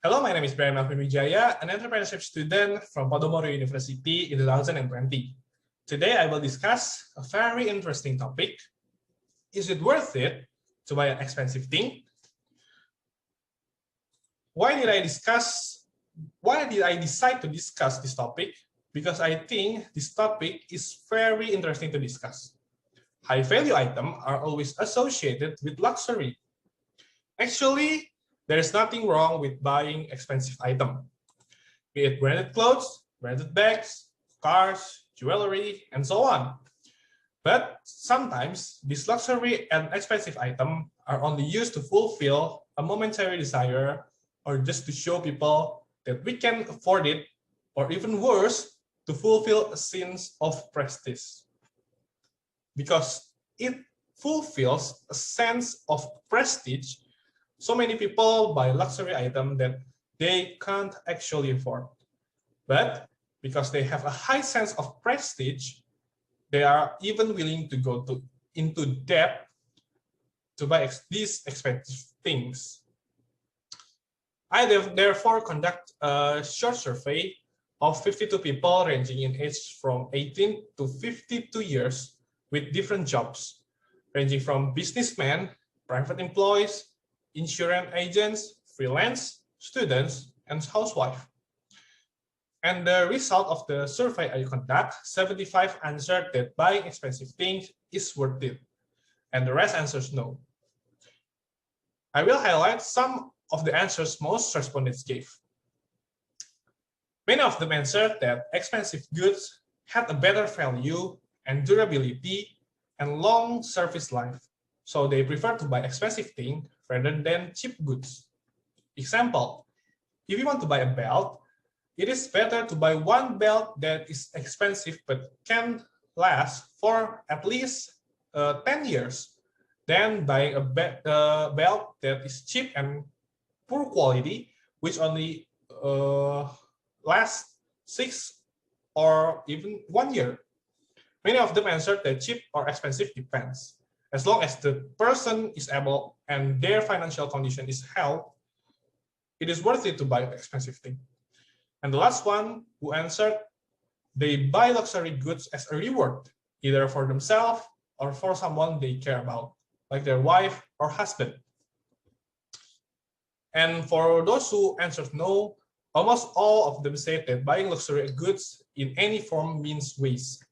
Hello, my name is Bryan Melvin, an entrepreneurship student from Podomoro University in 2020. Today, I will discuss a very interesting topic. Is it worth it to buy an expensive thing? Why did I decide to discuss this topic? Because I think this topic is very interesting to discuss. High value items are always associated with luxury. Actually, there is nothing wrong with buying expensive items, be it branded clothes, branded bags, cars, jewelry, and so on. But sometimes these luxury and expensive items are only used to fulfill a momentary desire or just to show people that we can afford it, or even worse, to fulfill a sense of prestige. Because it fulfills a sense of prestige, so many people buy luxury items that they can't actually afford. But because they have a high sense of prestige, they are even willing to go into debt to buy these expensive things. I therefore conduct a short survey of 52 people ranging in age from 18 to 52 years with different jobs, ranging from businessmen, private employees, insurance agents, freelance, students, and housewives. And the result of the survey I conduct, 75 answered that buying expensive things is worth it, and the rest answers no. I will highlight some of the answers most respondents gave. Many of them answered that expensive goods had a better value and durability and long service life, so they prefer to buy expensive things rather than cheap goods. Example, if you want to buy a belt, it is better to buy one belt that is expensive but can last for at least 10 years than buying a belt that is cheap and poor quality, which only lasts 6 or even 1 year. Many of them answered that cheap or expensive depends. As long as the person is able and their financial condition is held, it is worth it to buy an expensive thing. And the last one who answered, they buy luxury goods as a reward, either for themselves or for someone they care about, like their wife or husband. And for those who answered no, almost all of them said that buying luxury goods in any form means waste.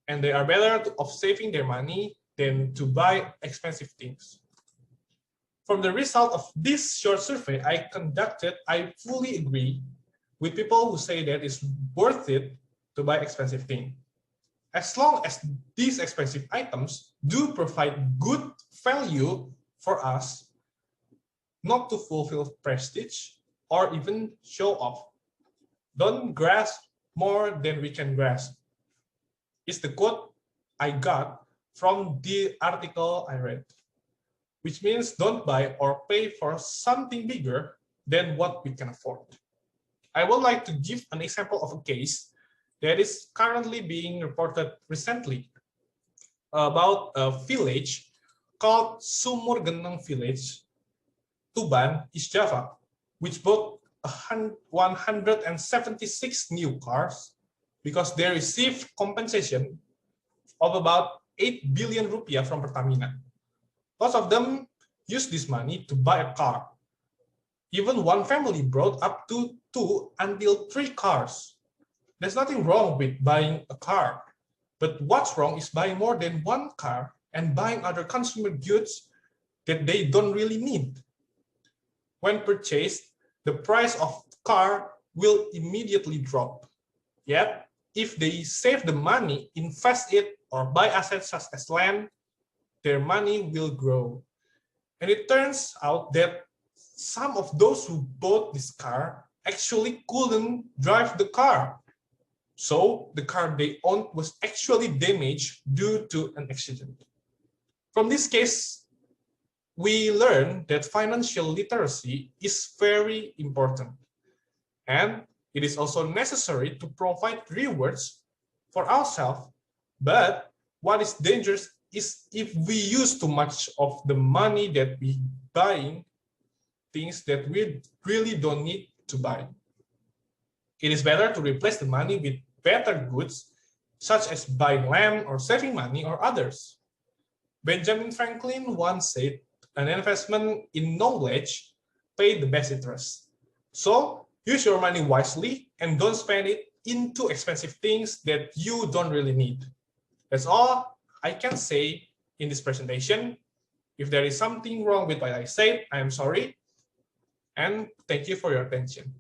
And they are better off saving their money than to buy expensive things. From the result of this short survey I conducted, I fully agree with people who say that it's worth it to buy expensive things. As long as these expensive items do provide good value for us, not to fulfill prestige or even show off. Don't grasp more than we can grasp. Is the quote I got from the article I read, which means don't buy or pay for something bigger than what we can afford. I would like to give an example of a case that is currently being reported recently about a village called Sumur Geneng Village, Tuban, East Java, which bought 176 new cars because they received compensation of about 8 billion rupiah from Pertamina. Lots of them used this money to buy a car. Even one family brought up to 2 until 3 cars. There's nothing wrong with buying a car, but what's wrong is buying more than one car and buying other consumer goods that they don't really need. When purchased, the price of the car will immediately drop. Yet, if they save the money, invest it, or buy assets such as land, their money will grow. And it turns out that some of those who bought this car actually couldn't drive the car. So the car they owned was actually damaged due to an accident. From this case, we learn that financial literacy is very important. And it is also necessary to provide rewards for ourselves. But what is dangerous is if we use too much of the money that we buying things that we really don't need to buy. It is better to replace the money with better goods, such as buying land or saving money or others. Benjamin Franklin once said, an investment in knowledge pays the best interest. So use your money wisely and don't spend it into expensive things that you don't really need. That's all I can say in this presentation. If there is something wrong with what I said, I am sorry. And thank you for your attention.